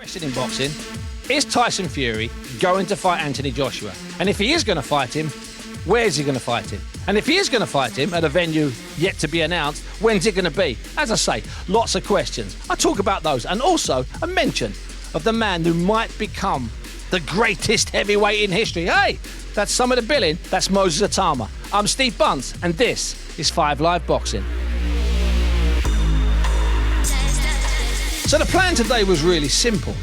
Question in boxing, is Tyson Fury going to fight Anthony Joshua? And if he is going to fight him, where's he going to fight him? And if he is going to fight him at a venue yet to be announced, when's it going to be? As I say, lots of questions. I talk about those and also a mention of the man who might become the greatest heavyweight in history. Hey, that's some of the billing. That's Moses Atama. I'm Steve Bunce and this is 5 Live Boxing. So the plan today was really simple.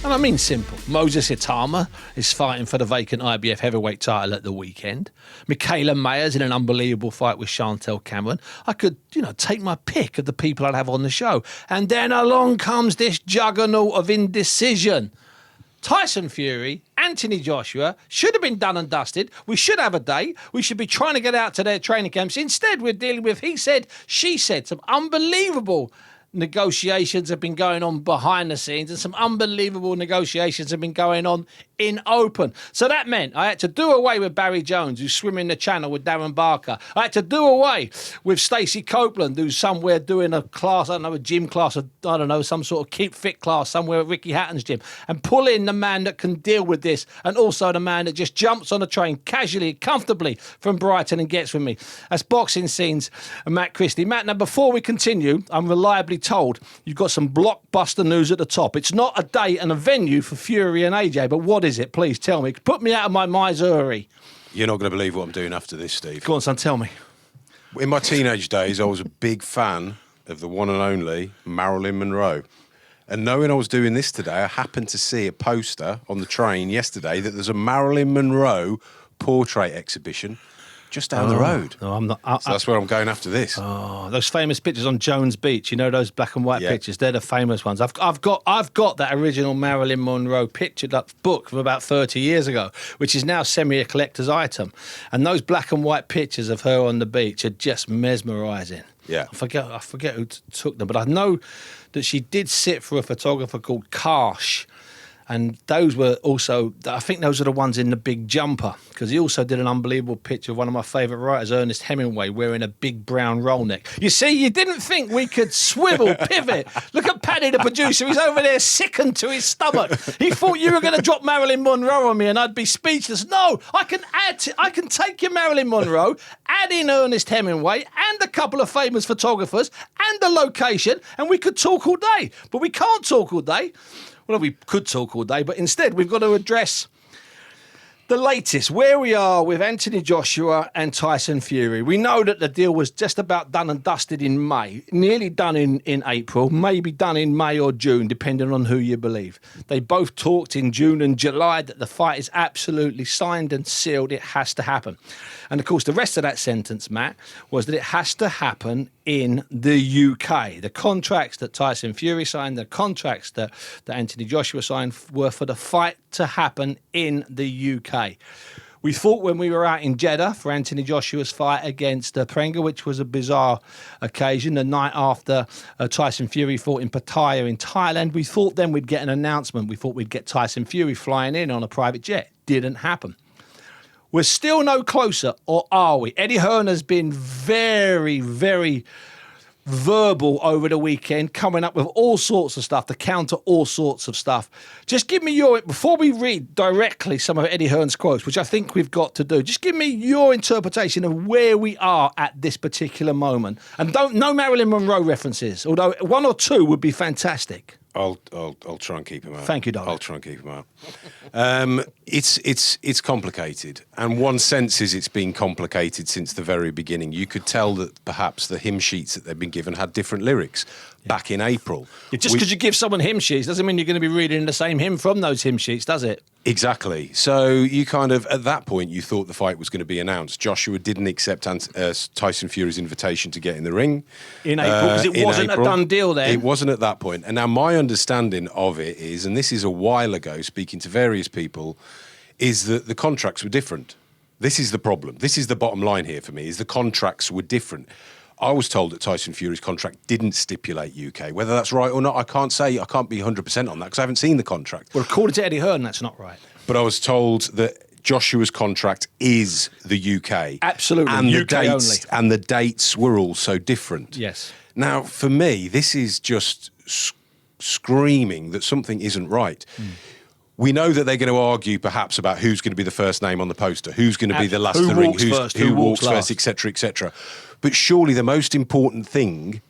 And I mean simple. Moses Itama is fighting for the vacant IBF heavyweight title at the weekend. Michaela Mayer's in an unbelievable fight with Chantel Cameron. I could, take my pick of the people I'd have on the show. And then along comes this juggernaut of indecision. Tyson Fury, Anthony Joshua, should have been done and dusted. We should have a date. We should be trying to get out to their training camps. Instead, we're dealing with he said, she said, some unbelievable negotiations have been going on behind the scenes and some unbelievable negotiations have been going on in open. So that meant I had to do away with Barry Jones, who's swimming the channel with Darren Barker. I had to do away with Stacey Copeland, who's somewhere doing a class, a gym class, some sort of keep fit class somewhere at Ricky Hatton's gym, and pull in the man that can deal with this and also the man that just jumps on a train casually, comfortably from Brighton and gets with me. That's Boxing Scenes and Matt Christie. Matt, now before we continue, I'm reliably told you've got some blockbuster news at the top. It's not a date and a venue for Fury and AJ, but what is it? Please tell me. Put me out of my misery. You're not going to believe what I'm doing after this, Steve. Go on, son, tell me. In my teenage days, I was a big fan of the one and only Marilyn Monroe. And knowing I was doing this today, I happened to see a poster on the train yesterday that there's a Marilyn Monroe portrait exhibition just down the road. No, I'm not. So that's where I'm going after this. Oh, those famous pictures on Jones Beach. You know those black and white pictures. They're the famous ones. I've got that original Marilyn Monroe picture, that book from about 30 years ago, which is now semi a collector's item. And those black and white pictures of her on the beach are just mesmerising. Yeah, I forget who took them, but I know that she did sit for a photographer called Karsh. And those were also, I think those are the ones in The Big Jumper, because he also did an unbelievable picture of one of my favourite writers, Ernest Hemingway, wearing a big brown roll neck. You see, you didn't think we could swivel, pivot. Look at Paddy, the producer. He's over there sickened to his stomach. He thought you were going to drop Marilyn Monroe on me and I'd be speechless. No, I can take your Marilyn Monroe, add in Ernest Hemingway and a couple of famous photographers and the location, and we could talk all day. But we can't talk all day. Well, we could talk all day, but instead we've got to address the latest, where we are with Anthony Joshua and Tyson Fury. We know that the deal was just about done and dusted in May, nearly done in April, maybe done in May or June, depending on who you believe. They both talked in June and July that the fight is absolutely signed and sealed. It has to happen. And, of course, the rest of that sentence, Matt, was that it has to happen in the UK. The contracts that Tyson Fury signed, the contracts that Anthony Joshua signed were for the fight to happen in the UK. We thought when we were out in Jeddah for Anthony Joshua's fight against Prenga, which was a bizarre occasion, the night after Tyson Fury fought in Pattaya in Thailand, we thought then we'd get an announcement. We thought we'd get Tyson Fury flying in on a private jet. Didn't happen. We're still no closer, or are we? Eddie Hearn has been very, very verbal over the weekend, coming up with all sorts of stuff to counter all sorts of stuff. Just give me before we read directly some of Eddie Hearn's quotes, which I think we've got to do, just give me your interpretation of where we are at this particular moment. And no Marilyn Monroe references, although one or two would be fantastic. I'll try and keep him out. Thank you, darling. I'll try and keep him out. It's complicated, and one senses it's been complicated since the very beginning. You could tell that perhaps the hymn sheets that they've been given had different lyrics back in April. Yeah, just because you give someone hymn sheets doesn't mean you're going to be reading the same hymn from those hymn sheets, does it? Exactly. So you kind of, at that point, you thought the fight was going to be announced. Joshua didn't accept Tyson Fury's invitation to get in the ring. In April, because it wasn't a done deal then. It wasn't at that point. And now my understanding of it is, and this is a while ago, speaking to various people, is that the contracts were different. This is the problem. This is the bottom line here for me, is the contracts were different. I was told that Tyson Fury's contract didn't stipulate UK. Whether that's right or not, I can't say. I can't be 100% on that because I haven't seen the contract. Well, according to Eddie Hearn, that's not right. But I was told that Joshua's contract is the UK. Absolutely, and UK only. And the dates were also different. Yes. Now, for me, this is just screaming that something isn't right. We know that they're going to argue perhaps about who's going to be the first name on the poster, who's going to be the last who of the ring, walks first, who who walks walks first, last. etc., etc. But surely the most important thing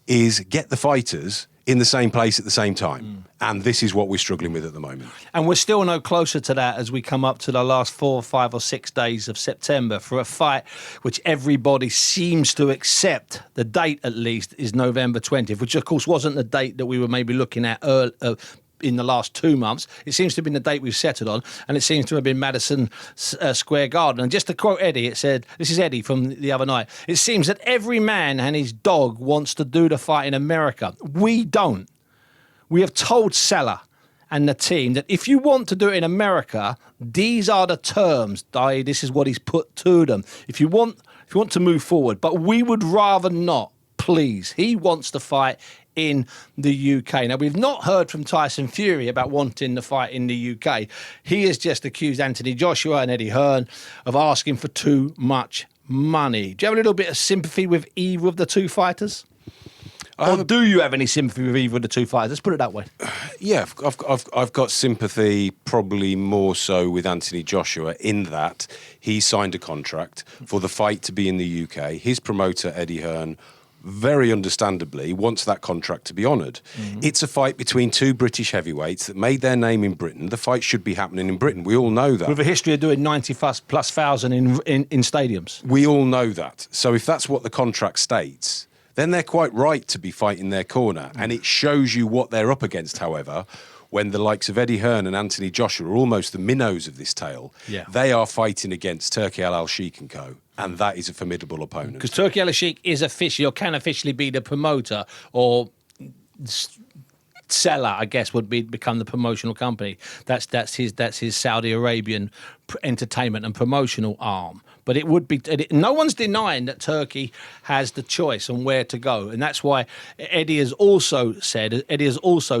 is get the fighters in the same place at the same time. And this is what we're struggling with at the moment. And we're still no closer to that as we come up to the last 4, 5 or 6 days of September for a fight which everybody seems to accept. The date, at least, is November 20th, which, of course, wasn't the date that we were maybe looking at in the last 2 months. It seems to have been the date we've settled on, and it seems to have been Madison Square Garden. And just to quote Eddie, it said, this is Eddie from the other night, it seems that every man and his dog wants to do the fight in America. We don't. We have told Seller and the team that if you want to do it in America, these are the terms, i.e. this is what he's put to them. If you want to move forward, but we would rather not, please. He wants to fight in the UK. Now, we've not heard from Tyson Fury about wanting the fight in the UK. He has just accused Anthony Joshua and Eddie Hearn of asking for too much money. Do you have a little bit of sympathy with either of the two fighters? Or do you have any sympathy with either of the two fighters? Let's put it that way. Yeah, I've got sympathy, probably more so with Anthony Joshua, in that he signed a contract for the fight to be in the UK. His promoter, Eddie Hearn, very understandably wants that contract to be honoured. It's a fight between two British heavyweights that made their name in Britain. The fight should be happening in Britain. We all know that. With a history of doing 90 plus thousand in stadiums. We all know that. So if that's what the contract states, then they're quite right to be fighting their corner. And it shows you what they're up against, however, when the likes of Eddie Hearn and Anthony Joshua are almost the minnows of this tale. Yeah. They are fighting against Turki Al-Sheikh and co. And that is a formidable opponent. Because Turki Al-Sheikh is officially, or can officially be the promoter, or Seller, I guess, would become the promotional company. That's his Saudi Arabian entertainment and promotional arm. But it would be no one's denying that Turkey has the choice on where to go, and that's why Eddie has also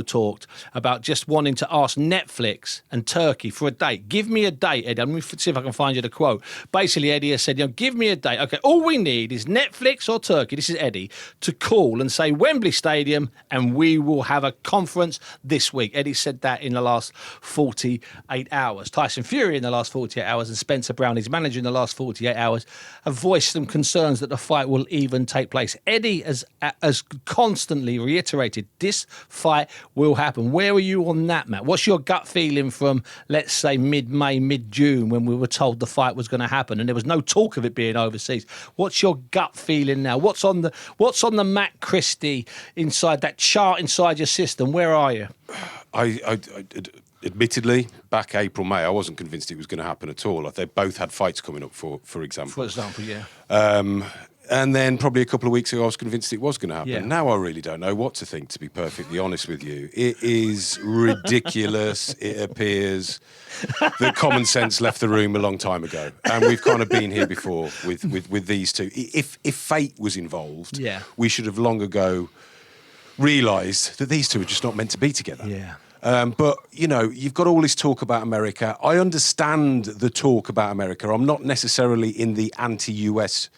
talked about just wanting to ask Netflix and Turkey for a date. Give me a date, Eddie. Let me see if I can find you the quote. Basically, Eddie has said, give me a date. Okay, all we need is Netflix or Turkey. This is Eddie to call and say Wembley Stadium, and we will have a conference this week. Eddie said that in the last 48 hours. Tyson Fury in the last 48 hours, and Spencer Brown, his manager, in the last 48 hours, have voiced some concerns that the fight will even take place. Eddie has constantly reiterated this fight will happen. Where are you on that, Matt? What's your gut feeling from, let's say, mid-May, mid-June, when we were told the fight was going to happen and there was no talk of it being overseas? What's your gut feeling now? What's on the Matt Christie inside that chart inside your system? Where are you? Admittedly, back April, May, I wasn't convinced it was going to happen at all. They both had fights coming up, for example. For example, yeah. And then probably a couple of weeks ago, I was convinced it was going to happen. Yeah. Now I really don't know what to think, to be perfectly honest with you. It is ridiculous. It appears that common sense left the room a long time ago. And we've kind of been here before with these two. If fate was involved, we should have long ago realised that these two are just not meant to be together. Yeah. But, you've got all this talk about America. I understand the talk about America. I'm not necessarily in the anti-US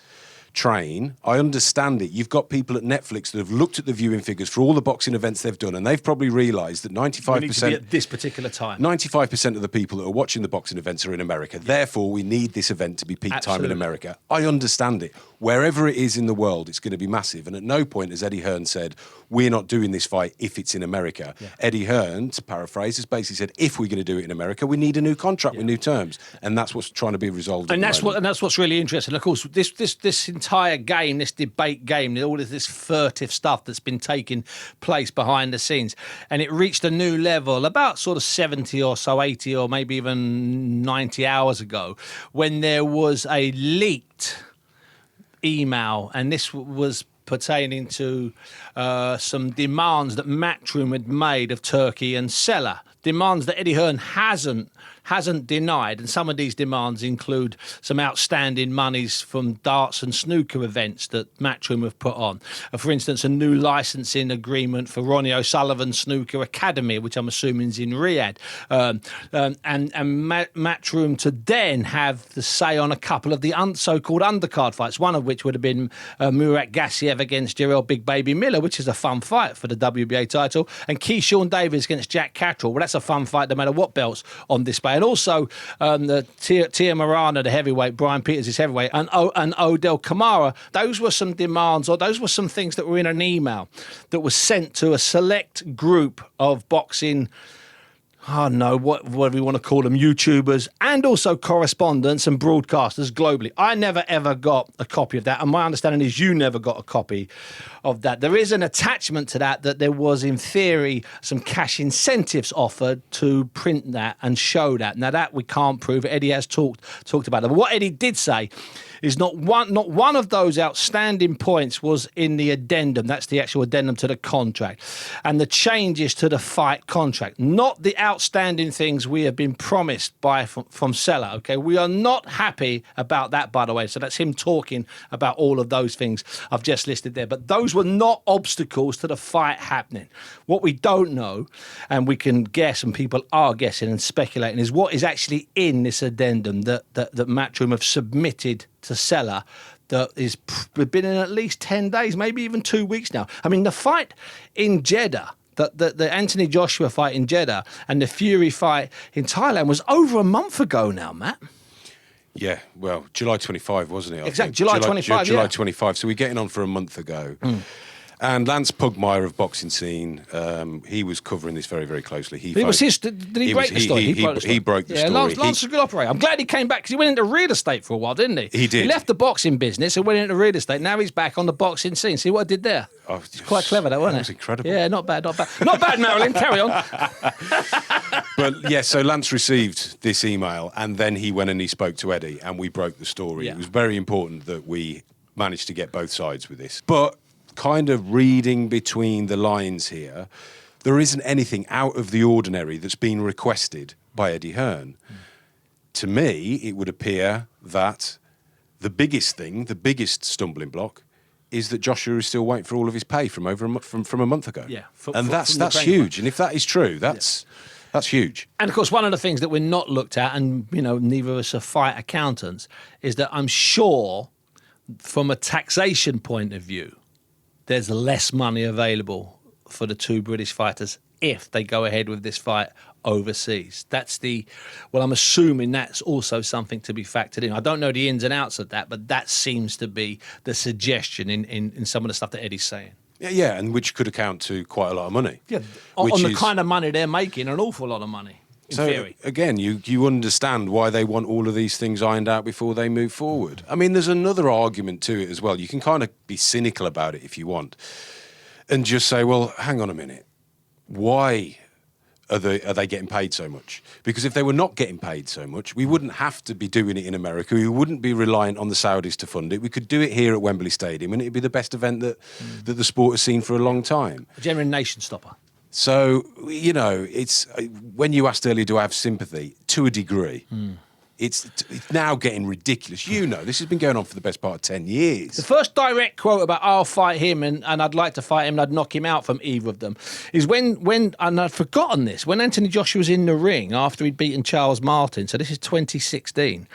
train. I understand it. You've got people at Netflix that have looked at the viewing figures for all the boxing events they've done, and they've probably realised that 95%... We need to be at this particular time. 95% of the people that are watching the boxing events are in America. Yeah. Therefore, we need this event to be peak time in America. I understand it. Wherever it is in the world, it's going to be massive. And at no point has Eddie Hearn said, we're not doing this fight if it's in America. Yeah. Eddie Hearn, to paraphrase, has basically said, if we're going to do it in America, we need a new contract with new terms. And that's what's trying to be resolved. And that's what's really interesting. Of course, this entire game, this debate game, all of this furtive stuff that's been taking place behind the scenes, and it reached a new level about sort of 70 or so, 80 or maybe even 90 hours ago, when there was a leaked email, and this was pertaining to some demands that Matchroom had made of Turkey and Seller, demands that Eddie Hearn hasn't hasn't denied, and some of these demands include some outstanding monies from darts and snooker events that Matchroom have put on. For instance, a new licensing agreement for Ronnie O'Sullivan's Snooker Academy, which I'm assuming is in Riyadh, and Matchroom to then have the say on a couple of the so-called undercard fights, one of which would have been Murat Gassiev against Jarrell Big Baby Miller, which is a fun fight for the WBA title, and Keyshawn Davis against Jack Catterall. Well, that's a fun fight no matter what belt's on display. And also the Tia Morana, the heavyweight, Brian Peters is heavyweight, and Odell Kamara. Those were some demands, or those were some things that were in an email that was sent to a select group of boxing, whatever you want to call them, YouTubers, and also correspondents and broadcasters globally. I never, ever got a copy of that, and my understanding is you never got a copy of that. There is an attachment to that there was, in theory, some cash incentives offered to print that and show that. Now, that we can't prove. Eddie has talked about that. But what Eddie did say is not one of those outstanding points was in the addendum. That's the actual addendum to the contract. And the changes to the fight contract, not the outstanding things we have been promised from Seller. Okay, we are not happy about that, by the way. So that's him talking about all of those things I've just listed there. But those were not obstacles to the fight happening. What we don't know, and we can guess, and people are guessing and speculating, is what is actually in this addendum that Matchroom have submitted to Seller that is been in at least 10 days, maybe even 2 weeks now. I mean, the fight in Jeddah, the Anthony Joshua fight in Jeddah and the Fury fight in Thailand was over a month ago now, Matt. Yeah, well, July 25, wasn't it? Exactly, July 25, July 25, so we're getting on for a month ago. And Lance Pugmire of Boxing Scene, he was covering this very, very closely. Did he break the story? He broke the story. Lance is a good operator. I'm glad he came back because he went into real estate for a while, didn't he? He did. He left the boxing business and went into real estate. Now he's back on the boxing scene. See what I did there? Oh, it's quite clever, though, wasn't it? That was incredible. Yeah, not bad. Not bad, Marilyn. Carry on. But, yeah, so Lance received this email and then he went and he spoke to Eddie and we broke the story. Yeah. It was very important that we managed to get both sides with this. But kind of reading between the lines here, there isn't anything out of the ordinary that's been requested by Eddie Hearn. To me, it would appear that the biggest stumbling block is that Joshua is still waiting for all of his pay from from a month ago. Yeah, that's huge. And if that is true, that's huge. And of course, one of the things that we're not looked at, and neither of us are fight accountants, is that I'm sure, from a taxation point of view, there's less money available for the two British fighters if they go ahead with this fight overseas. I'm assuming that's also something to be factored in. I don't know the ins and outs of that, but that seems to be the suggestion in some of the stuff that Eddie's saying. Yeah, and which could account to quite a lot of money. Yeah, on the kind of money they're making, an awful lot of money. In theory. Again, you understand why they want all of these things ironed out before they move forward. I mean, there's another argument to it as well. You can kind of be cynical about it if you want and just say, well, hang on a minute. Why are they getting paid so much? Because if they were not getting paid so much, we wouldn't have to be doing it in America. We wouldn't be reliant on the Saudis to fund it. We could do it here at Wembley Stadium and it'd be the best event that the sport has seen for a long time. A genuine nation stopper. So, it's when you asked earlier, do I have sympathy? To a degree. It's now getting ridiculous. This has been going on for the best part of 10 years. The first direct quote about I'll fight him and I'd like to fight him and I'd knock him out from either of them is when and I'd forgotten this, when Anthony Joshua was in the ring after he'd beaten Charles Martin. So this is 2016.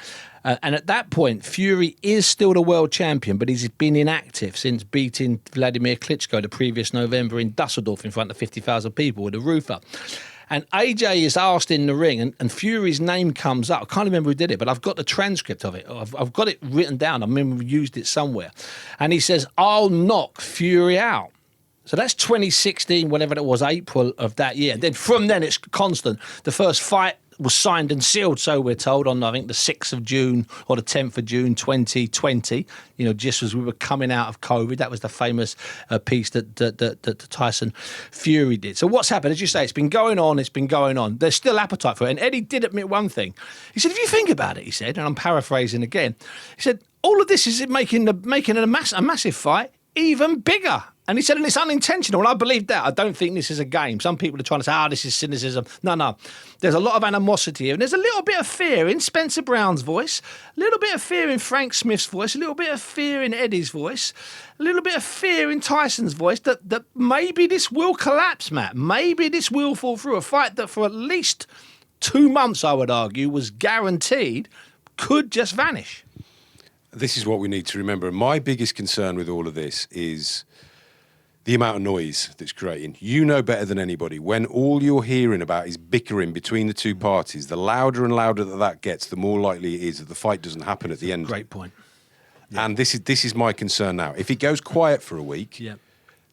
And at that point, Fury is still the world champion, but he's been inactive since beating Vladimir Klitschko the previous November in Dusseldorf in front of 50,000 people with a roof up. And AJ is asked in the ring, and Fury's name comes up. I can't remember who did it, but I've got the transcript of it. I've got it written down. I remember we used it somewhere. And he says, I'll knock Fury out. So that's 2016, whatever it was, April of that year. Then from then, it's constant. The first fight was signed and sealed, so we're told, on I think the 6th of June or the 10th of June 2020, just as we were coming out of COVID. That was the famous piece that Tyson Fury did. So what's happened? As you say, it's been going on. There's still appetite for it. And Eddie did admit one thing. He said, if you think about it, he said, and I'm paraphrasing again, he said, all of this is making a massive fight even bigger. And he said, and it's unintentional. And I believe that. I don't think this is a game. Some people are trying to say, this is cynicism. No. There's a lot of animosity here. And there's a little bit of fear in Spencer Brown's voice, a little bit of fear in Frank Smith's voice, a little bit of fear in Eddie's voice, a little bit of fear in Tyson's voice that maybe this will collapse, Matt. Maybe this will fall through. A fight that for at least 2 months, I would argue, was guaranteed, could just vanish. This is what we need to remember. My biggest concern with all of this is the amount of noise that's creating. You know better than anybody. When all you're hearing about is bickering between the two parties, the louder and louder that gets, the more likely it is that the fight doesn't happen at the end. Great point. Yeah. And this is my concern now. If it goes quiet for a week,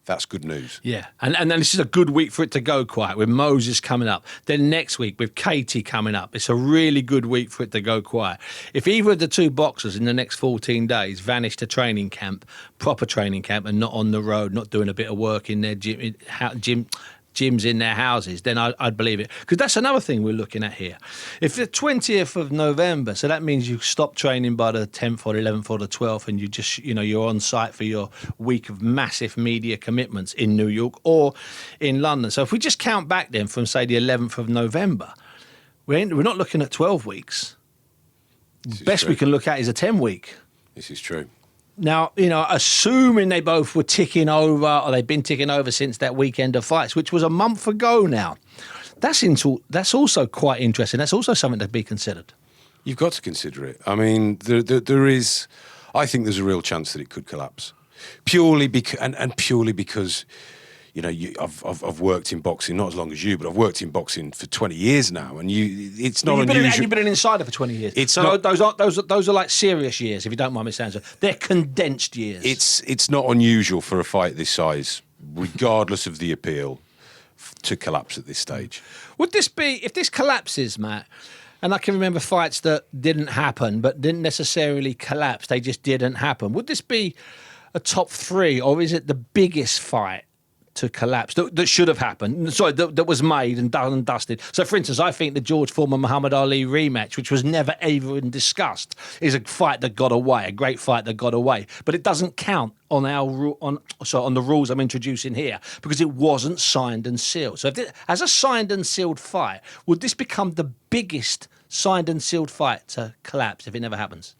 that's good news. Yeah, and then this is a good week for it to go quiet, with Moses coming up. Then next week with Katie coming up. It's a really good week for it to go quiet. If either of the two boxers in the next 14 days vanish to training camp, proper training camp, and not on the road, not doing a bit of work in their gyms in their houses, then I'd believe it. Because that's another thing we're looking at here. If the 20th of November, so that means you stop training by the 10th or the 11th or the 12th, and you just, you're on site for your week of massive media commitments in New York or in London. So if we just count back then from, say, the 11th of November, we're not looking at 12 weeks. Best we can look at is a 10-week. This is true. Now, assuming they both were ticking over, or they've been ticking over since that weekend of fights, which was a month ago now, that's also quite interesting. That's also something to be considered. You've got to consider it. I mean, I think there's a real chance that it could collapse. Purely because, I've worked in boxing, not as long as you, but I've worked in boxing for 20 years now, and it's not unusual. You've been an insider for 20 years. Those are like serious years, if you don't mind me saying so. They're condensed years. It's not unusual for a fight this size, regardless of the appeal, to collapse at this stage. Would this be, if this collapses, Matt, and I can remember fights that didn't happen, but didn't necessarily collapse, they just didn't happen. Would this be a top 3, or is it the biggest fight to collapse that should have happened? Sorry, that was made and done and dusted. So, for instance, I think the George Foreman Muhammad Ali rematch, which was never even discussed, is a fight that got away, a great fight that got away. But it doesn't count on the rules I'm introducing here, because it wasn't signed and sealed. So, as a signed and sealed fight, would this become the biggest signed and sealed fight to collapse if it never happens?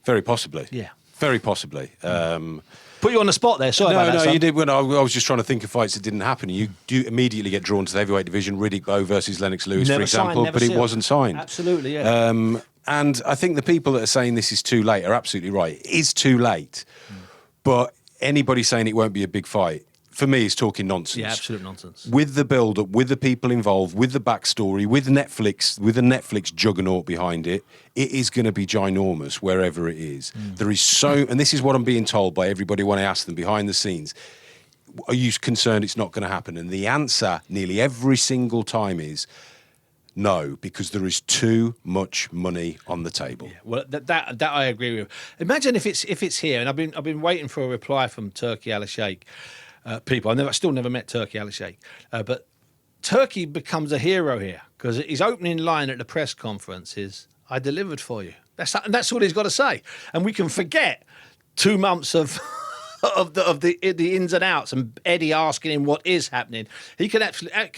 Very possibly. Yeah. Very possibly. Put you on the spot there. Sorry about that. No, son. you did. When I was just trying to think of fights that didn't happen. You do immediately get drawn to the heavyweight division, Riddick Bowe versus Lennox Lewis, Never for example, signed, never but it sealed. wasn't signed. Absolutely, yeah. And I think the people that are saying this is too late are absolutely right. It is too late. But anybody saying it won't be a big fight, for me, is talking nonsense. Yeah, absolute nonsense. With the build-up, with the people involved, with the backstory, with Netflix, with the Netflix juggernaut behind it, it is going to be ginormous wherever it is. There is and this is what I'm being told by everybody when I ask them behind the scenes, are you concerned it's not going to happen? And the answer nearly every single time is no, because there is too much money on the table. Yeah, well, that I agree with. Imagine if it's here, and I've been waiting for a reply from Turki Al-Sheikh. People, I still never met Turki Al-Sheikh, but Turki becomes a hero here, because his opening line at the press conference is, "I delivered for you." That's all he's got to say, and we can forget 2 months of the ins and outs, and Eddie asking him what is happening. He can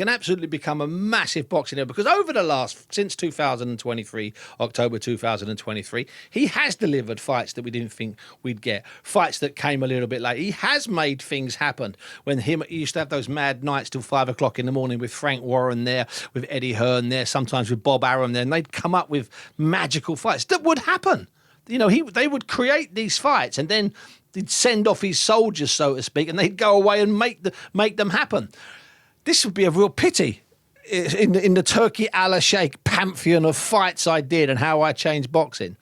absolutely become a massive boxing hero, because since 2023, October 2023, he has delivered fights that we didn't think we'd get, fights that came a little bit late. He has made things happen. He used to have those mad nights till 5 o'clock in the morning with Frank Warren there, with Eddie Hearn there, sometimes with Bob Arum there, and they'd come up with magical fights that would happen. They would create these fights, and then he'd send off his soldiers, so to speak, and they'd go away and make them happen. This would be a real pity in the Turki Al-Sheikh pantheon of fights I did and how I changed boxing.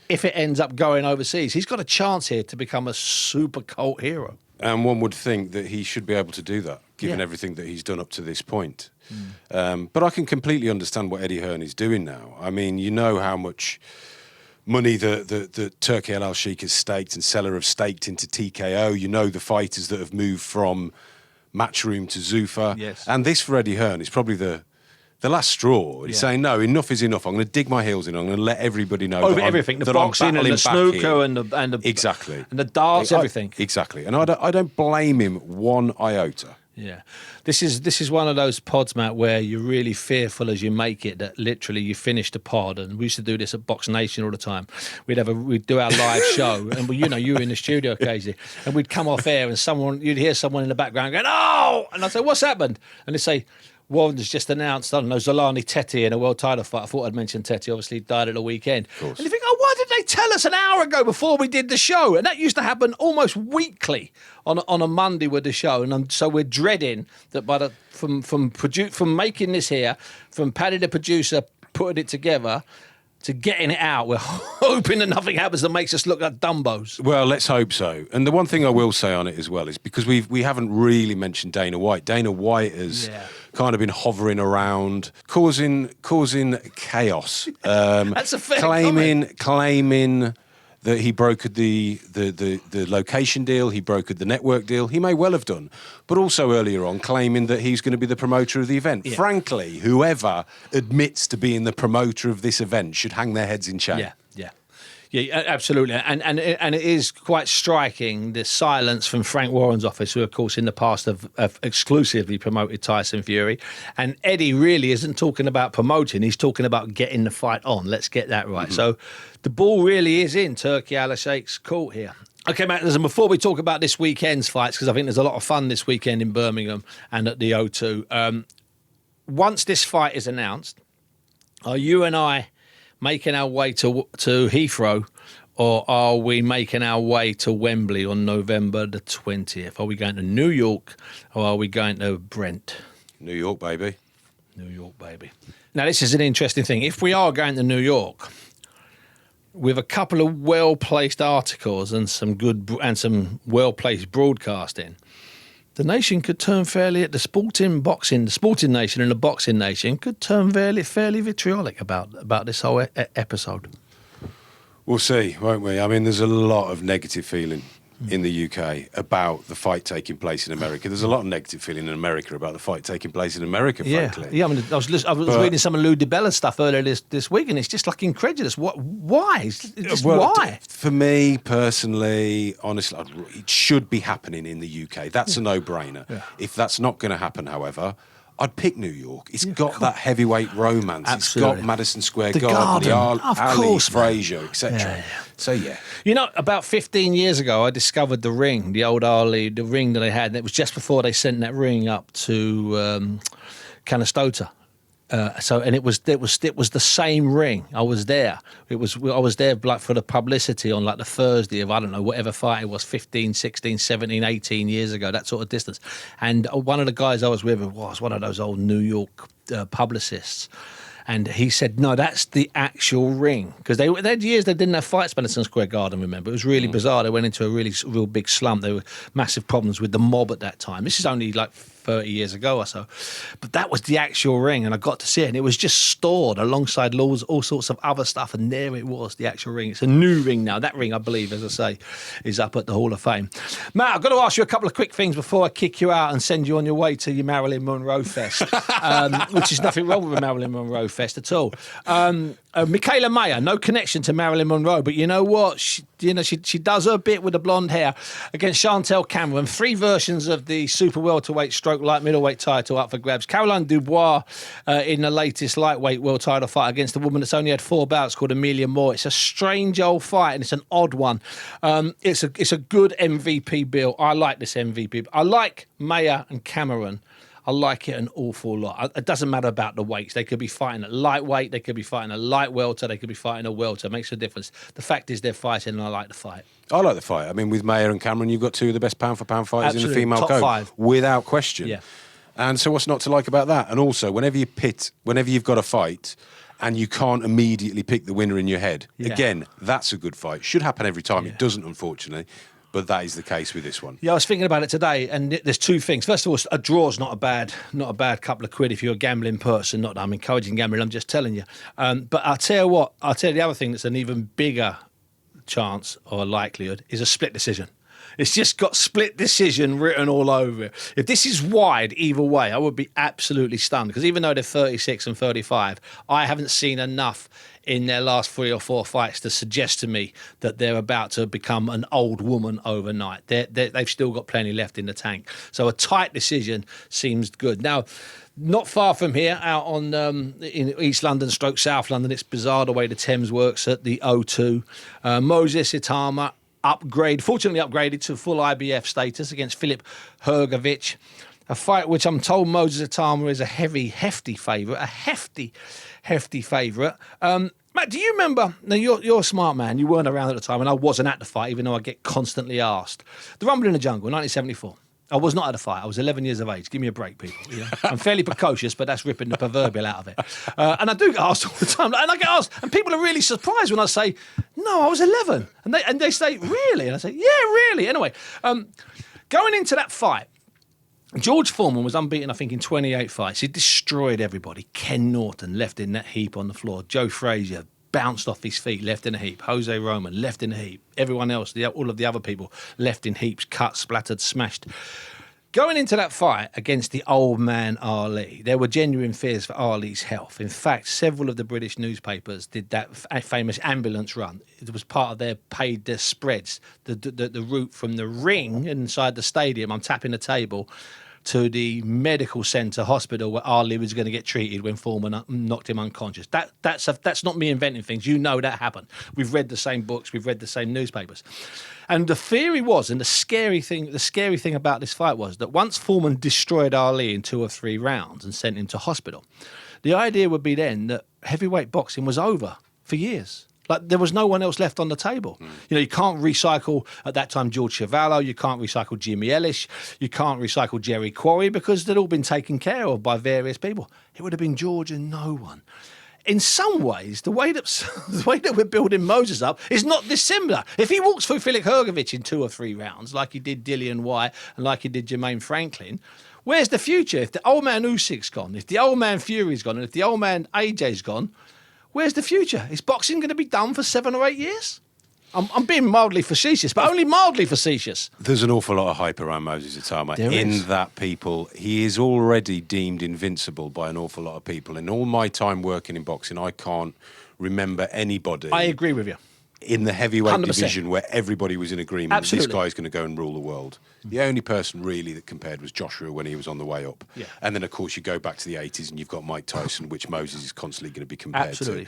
If it ends up going overseas, he's got a chance here to become a super cult hero. And one would think that he should be able to do that, given everything that he's done up to this point. But I can completely understand what Eddie Hearn is doing now. I mean, you know how much money that Turki Al-Sheikh has staked and Seller have staked into TKO. You know the fighters that have moved from Matchroom to Zuffa. Yes. And this for Eddie Hearn is probably the the last straw. He's saying, no, enough is enough. I'm going to dig my heels in. I'm going to let everybody know over everything, the boxing and the snooker and the exactly, and the darts, everything. Exactly, and I don't blame him one iota. Yeah, this is one of those pods, Matt, where you're really fearful as you make it that literally you finish the pod. And we used to do this at Box Nation all the time. We'd do our live show, and you were in the studio occasionally, and we'd come off air, and you'd hear someone in the background going, "Oh!" and I'd say, "What's happened?" And they'd say, Warren's just announced, I don't know, Zolani Teti in a world title fight. I thought I'd mentioned Teti, obviously died at the weekend. And you think, why did they tell us an hour ago before we did the show? And that used to happen almost weekly on a Monday with the show. And so we're dreading that from making this here, from Paddy the producer putting it together, to getting it out, we're hoping that nothing happens that makes us look like Dumbos. Well, let's hope so. And the one thing I will say on it as well is because we haven't really mentioned Dana White. Dana White has kind of been hovering around, causing chaos. That's a fair comment. Claiming that he brokered the location deal, he brokered the network deal. He may well have done, but also earlier on claiming that he's going to be the promoter of the event. Yeah. Frankly, whoever admits to being the promoter of this event should hang their heads in shame. Yeah, absolutely. And it is quite striking, the silence from Frank Warren's office, who, of course, in the past have exclusively promoted Tyson Fury. And Eddie really isn't talking about promoting. He's talking about getting the fight on. Let's get that right. Mm-hmm. So the ball really is in Turki Al-Sheikh's court here. Okay, Matt, listen, before we talk about this weekend's fights, because I think there's a lot of fun this weekend in Birmingham and at the O2, once this fight is announced, are you and I making our way to Heathrow, or are we making our way to Wembley on November the 20th? Are we going to New York, or are we going to Brent? New York, baby. New York, baby. Now, this is an interesting thing. If we are going to New York, with a couple of well-placed articles and some well-placed broadcasting, the nation could turn fairly at the sporting nation and the boxing nation could turn fairly vitriolic about this whole episode. We'll see, won't we? I mean, there's a lot of negative feeling in the UK about the fight taking place in America. There's a lot of negative feeling in America about the fight taking place in America, frankly. Yeah, I mean, I was reading some of Lou DiBella's stuff earlier this week, and it's just like incredulous. Why? Why? For me, personally, honestly, it should be happening in the UK. That's a no-brainer. Yeah. If that's not going to happen, however, I'd pick New York. It's got that heavyweight romance. Absolutely. It's got Madison Square Garden, the Ali, Frazier, etc. Yeah. So, yeah. You know, about 15 years ago, I discovered the ring, the old Ali, the ring that they had. And it was just before they sent that ring up to Canastota. It was the same ring. I was there. I was there like for the publicity on like the Thursday of, I don't know, whatever fight it was, 15, 16, 17, 18 years ago, that sort of distance. And one of the guys I was with was one of those old New York publicists. And he said, no, that's the actual ring. Because they had years they didn't have fights at Madison Square Garden, remember. It was really bizarre. They went into a real big slump. There were massive problems with the mob at that time. This is only like 30 years ago or so. But that was the actual ring, and I got to see it. And it was just stored alongside all sorts of other stuff. And there it was, the actual ring. It's a new ring now. That ring, I believe, as I say, is up at the Hall of Fame. Matt, I've got to ask you a couple of quick things before I kick you out and send you on your way to your Marilyn Monroe Fest, which is nothing wrong with a Marilyn Monroe Fest at all. Michaela Mayer, no connection to Marilyn Monroe, but you know what? She does her bit with the blonde hair against Chantel Cameron. 3 versions of the super welterweight stroke light middleweight title up for grabs. Caroline Dubois in the latest lightweight world title fight against a woman that's only had 4 bouts called Amelia Moore. It's a strange old fight and it's an odd one. It's a good MVP bill. I like this MVP. I like Mayer and Cameron. I like it an awful lot. It doesn't matter about the weights. They could be fighting at lightweight. They could be fighting a light welter. They could be fighting a welter. It makes a difference. The fact is they're fighting and I like the fight. I like the fight. I mean, with Mayer and Cameron, you've got 2 of the best pound-for-pound fighters in the female Top code. 5. Without question. Yeah. And so what's not to like about that? And also, whenever you've got a fight and you can't immediately pick the winner in your head, again, that's a good fight. Should happen every time. It doesn't, unfortunately. But that is the case with this one. Yeah, I was thinking about it today, and there's 2 things. First of all, a draw's not a bad couple of quid if you're a gambling person. Not that I'm encouraging gambling, I'm just telling you. But I'll tell you the other thing that's an even bigger chance or likelihood is a split decision. It's just got split decision written all over it. If this is wide either way, I would be absolutely stunned, because even though they're 36 and 35, I haven't seen enough in their last 3 or 4 fights to suggest to me that they're about to become an old woman overnight. They've still got plenty left in the tank. So a tight decision seems good. Now, not far from here, out on in East London, stroke South London, it's bizarre the way the Thames works at the O2. Moses Itama fortunately upgraded to full IBF status against Filip Hrgović. A fight which I'm told Moses Itama is a hefty favourite. A hefty favourite. Matt, do you remember? Now, you're a smart man. You weren't around at the time, and I wasn't at the fight, even though I get constantly asked. The Rumble in the Jungle, 1974. I was not at a fight. I was 11 years of age. Give me a break, people. You know? I'm fairly precocious, but that's ripping the proverbial out of it. And I do get asked all the time. And I get asked, and people are really surprised when I say, no, I was 11. And they say, really? And I say, yeah, really. Anyway, going into that fight, George Foreman was unbeaten, I think, in 28 fights. He destroyed everybody. Ken Norton left in that heap on the floor. Joe Frazier bounced off his feet, left in a heap. Jose Roman left in a heap. Everyone else, all of the other people, left in heaps, cut, splattered, smashed. Going into that fight against the old man Ali, there were genuine fears for Ali's health. In fact, several of the British newspapers did that famous ambulance run. It was part of their spreads, the route from the ring inside the stadium. I'm tapping the table to the medical centre hospital where Ali was going to get treated when Foreman knocked him unconscious. That's not me inventing things. You know that happened. We've read the same books. We've read the same newspapers. And the theory was, and the scary thing about this fight was that once Foreman destroyed Ali in 2 or 3 rounds and sent him to hospital, the idea would be then that heavyweight boxing was over for years. Like, there was no one else left on the table. You know, you can't recycle, at that time, George Chuvalo. You can't recycle Jimmy Ellis. You can't recycle Jerry Quarry, because they'd all been taken care of by various people. It would have been George and no one. In some ways, the way that we're building Moses up is not dissimilar. If he walks through Filip Hrgović in 2 or 3 rounds, like he did Dillian Whyte and like he did Jermaine Franklin, where's the future? If the old man Usyk's gone, if the old man Fury's gone, and if the old man AJ's gone, where's the future? Is boxing going to be done for 7 or 8 years? I'm being mildly facetious, but only mildly facetious. There's an awful lot of hype around Moses Itama he is already deemed invincible by an awful lot of people. In all my time working in boxing, I can't remember anybody. I agree with you. In the heavyweight 100%. Division where everybody was in agreement, Absolutely. This guy's going to go and rule the world. The only person really that compared was Joshua when he was on the way up. Yeah. And then, of course, you go back to the 80s and you've got Mike Tyson, which Moses is constantly going to be compared to.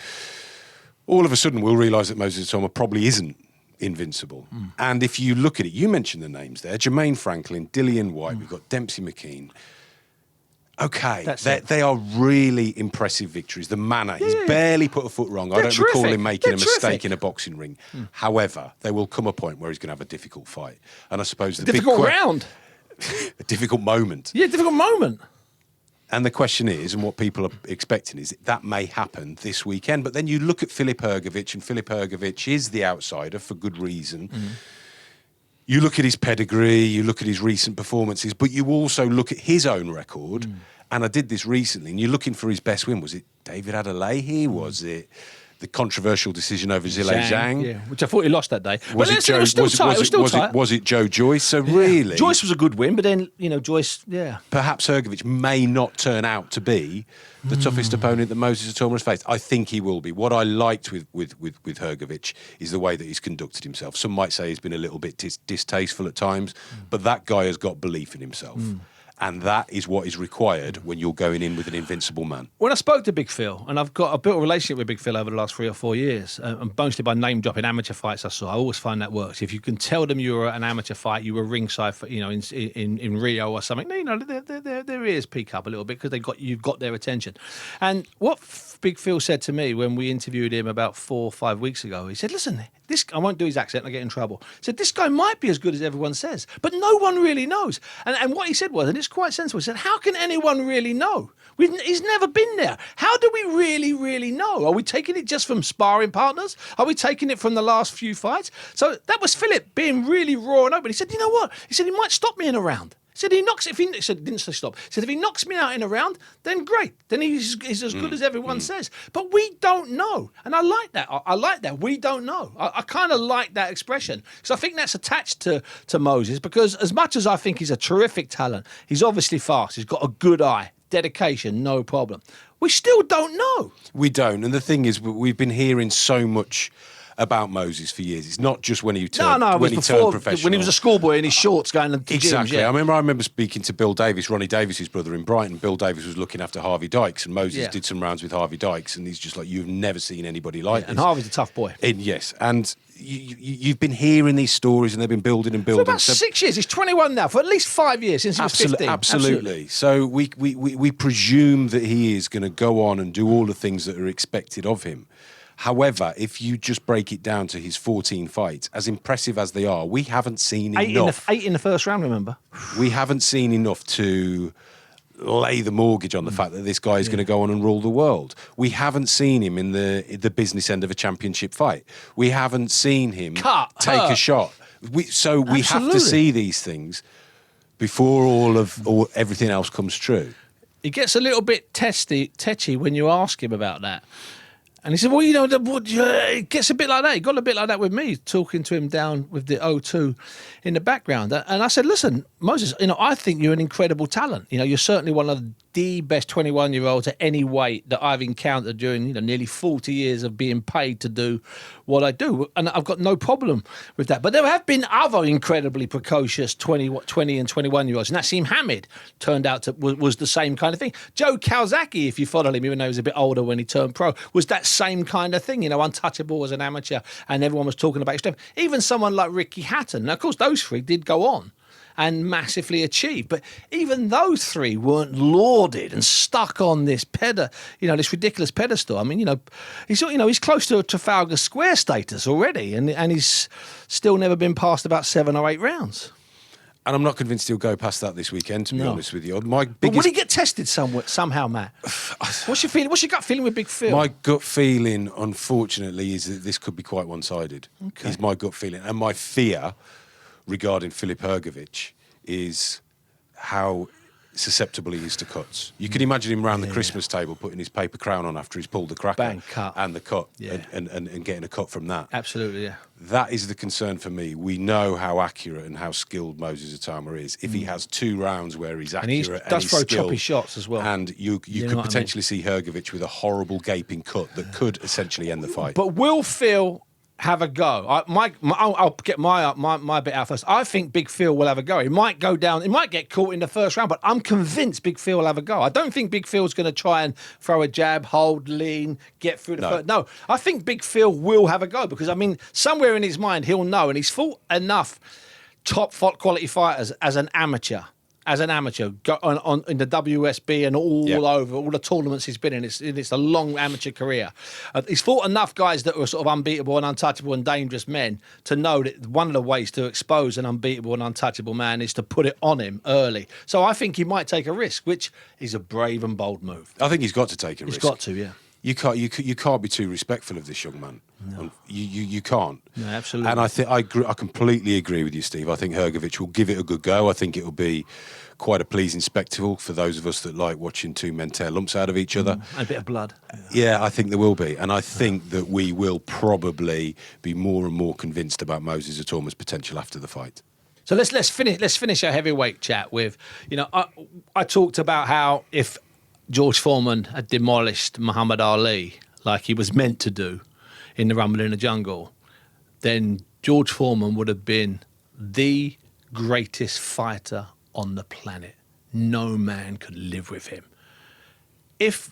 All of a sudden, we'll realise that Moses Itama probably isn't invincible. And if you look at it, you mentioned the names there, Jermaine Franklin, Dillian Whyte, we've got Dempsey McKean. Okay, they are really impressive victories. The manner, he's barely put a foot wrong. I don't recall him making a mistake in a boxing ring. However, there will come a point where he's going to have a difficult fight. And I suppose the difficult round. A difficult moment. Yeah, difficult moment. And the question is, and what people are expecting is, that may happen this weekend. But then you look at Filip Hrgović, and Filip Hrgović is the outsider for good reason. You look at his pedigree, you look at his recent performances, but you also look at his own record. And I did this recently, and you're looking for his best win. Was it David Adelaide? Was it the controversial decision over Zhilei Zhang? Yeah, which I thought he lost that day. Was it Joe? Was it Joe Joyce? So really, Joyce was a good win, but then Joyce, perhaps Hrgović may not turn out to be the toughest opponent that Moses Itama has faced. I think he will be. What I liked with Hrgović is the way that he's conducted himself. Some might say he's been a little bit distasteful at times, but that guy has got belief in himself. And that is what is required when you're going in with an invincible man. When I spoke to Big Phil, and I've built a relationship with Big Phil over the last 3 or 4 years, and mostly by name dropping amateur fights I saw, I always find that works. If you can tell them you were at an amateur fight, you were ringside for, in Rio or something, their ears peak up a little bit because you've got their attention. And what Big Phil said to me when we interviewed him about 4 or 5 weeks ago, he said, listen, I won't do his accent, I get in trouble. He said, this guy might be as good as everyone says, but no one really knows. And what he said was, and it's quite sensible, he said, how can anyone really know? He's never been there. How do we really, really know? Are we taking it just from sparring partners? Are we taking it from the last few fights? So that was Philip being really raw and open. He said, you know what? He said, he might stop me in a round. Said didn't say stop. Said if he knocks me out in a round, then great. Then he's as good as everyone says. But we don't know, and I like that. I like that. We don't know. I kind of like that expression because I think that's attached to Moses. Because as much as I think he's a terrific talent, he's obviously fast. He's got a good eye, dedication, no problem. We still don't know. We don't. And the thing is, we've been hearing so much about Moses for years. It's not just when he turned, turned professional. When he was a schoolboy in his shorts going to exactly. gyms, yeah. I remember speaking to Bill Davis, Ronnie Davis's brother in Brighton. Bill Davis was looking after Harvey Dykes, and Moses did some rounds with Harvey Dykes, and he's just like, you've never seen anybody like this. And Harvey's a tough boy. Yes, and you've been hearing these stories, and they've been building and building. For about 6 years. He's 21 now. For at least 5 years since he was 15. Absolutely. So we presume that he is going to go on and do all the things that are expected of him. However, if you just break it down to his 14 fights, as impressive as they are, we haven't seen enough. 8 in the first round, remember? We haven't seen enough to lay the mortgage on the fact that this guy is going to go on and rule the world. We haven't seen him in the business end of a championship fight. We haven't seen him take a shot. We have to see these things before everything else comes true. He gets a little bit tetchy when you ask him about that. And he said, well, it gets a bit like that. He got a bit like that with me, talking to him down with the O2 in the background. And I said, listen, Moses, I think you're an incredible talent. You're certainly one of the best 21-year-olds at any weight that I've encountered during nearly 40 years of being paid to do what I do. And I've got no problem with that. But there have been other incredibly precocious 20 and 21-year-olds. Nassim Hamid turned out to was the same kind of thing. Joe Calzaghe, if you follow him, even though he was a bit older when he turned pro, was that same kind of thing, untouchable as an amateur, and everyone was talking about his strength. Even someone like Ricky Hatton. Now, of course, those three did go on and massively achieve, but even those three weren't lauded and stuck on this this ridiculous pedestal. I mean, he's close to a Trafalgar Square status already, and he's still never been past about 7 or 8 rounds. And I'm not convinced he'll go past that this weekend, to be honest with you. But will he get tested somehow, Matt? What's your feeling? What's your gut feeling with Big Phil? My gut feeling, unfortunately, is that this could be quite one-sided. Okay. Is my gut feeling. And my fear regarding Filip Hrgović is how susceptible he is to cuts. You can imagine him around the Christmas table putting his paper crown on after he's pulled the cracker. Bang, cut. And the cut and getting a cut from that. Absolutely, yeah. That is the concern for me. We know how accurate and how skilled Moses Atama is. If he has 2 rounds where he's accurate and does throw skilled, choppy shots as well. And you could potentially see Hrgović with a horrible gaping cut that could essentially end the fight. But will Phil have a go? I'll get my bit out first. I think Big Phil will have a go. He might go down. He might get caught in the first round, but I'm convinced Big Phil will have a go. I don't think Big Phil's going to try and throw a jab, hold, lean, get through the first. No, I think Big Phil will have a go because, somewhere in his mind he'll know, and he's fought enough top quality fighters as an amateur. Go on in the WSB and all over, all the tournaments he's been in. It's a long amateur career. He's fought enough guys that were sort of unbeatable and untouchable and dangerous men to know that one of the ways to expose an unbeatable and untouchable man is to put it on him early. So I think he might take a risk, which is a brave and bold move. I think he's got to take a risk. He's got to, yeah. You can't be too respectful of this young man. No. You can't. No, absolutely. And I completely agree with you, Steve. I think Hrgović will give it a good go. I think it will be quite a pleasing spectacle for those of us that like watching 2 men tear lumps out of each other. And a bit of blood. Yeah, I think there will be. And I think that we will probably be more and more convinced about Moses Atama's potential after the fight. So let's finish our heavyweight chat with, I talked about how if George Foreman had demolished Muhammad Ali like he was meant to do in the Rumble in the Jungle, then George Foreman would have been the greatest fighter on the planet. No man could live with him. If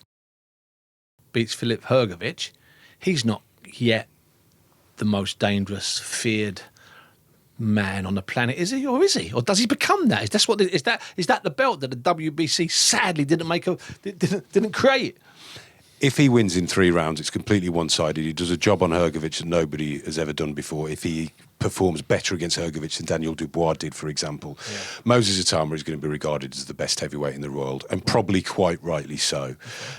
beats Filip Hrgović, he's not yet the most dangerous, feared man on the planet, is he? Or is he? Or does he become that? Is that the belt that the WBC sadly didn't create? If he wins in 3 rounds, it's completely one-sided. He does a job on Hrgovic that nobody has ever done before. If he performs better against Hrgovic than Daniel Dubois did, for example, Moses Atama is going to be regarded as the best heavyweight in the world, and probably quite rightly so.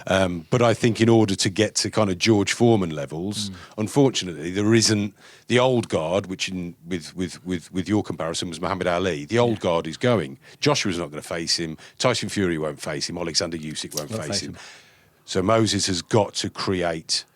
But I think in order to get to kind of George Foreman levels, unfortunately, there isn't the old guard, which with your comparison was Muhammad Ali. The old guard is going. Joshua's not going to face him. Tyson Fury won't face him. Alexander Usyk won't face him. So Moses has got to create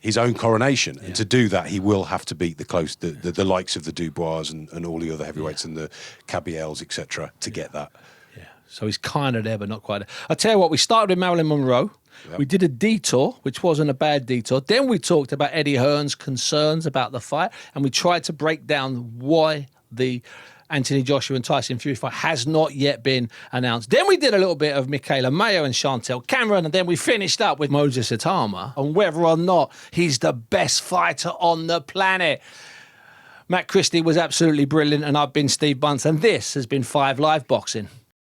his own coronation, and to do that, he will have to beat the likes of the Dubois and all the other heavyweights and the Cabiels, etc., to get that. Yeah. So he's kind of there, but not quite there. I tell you what, we started with Marilyn Monroe. Yep. We did a detour, which wasn't a bad detour. Then we talked about Eddie Hearn's concerns about the fight, and we tried to break down why the Anthony Joshua and Tyson Fury fight has not yet been announced. Then we did a little bit of Michaela Mayo and Chantel Cameron, and then we finished up with Moses Atama on whether or not he's the best fighter on the planet. Matt Christie was absolutely brilliant, and I've been Steve Bunce, and this has been 5 Live Boxing.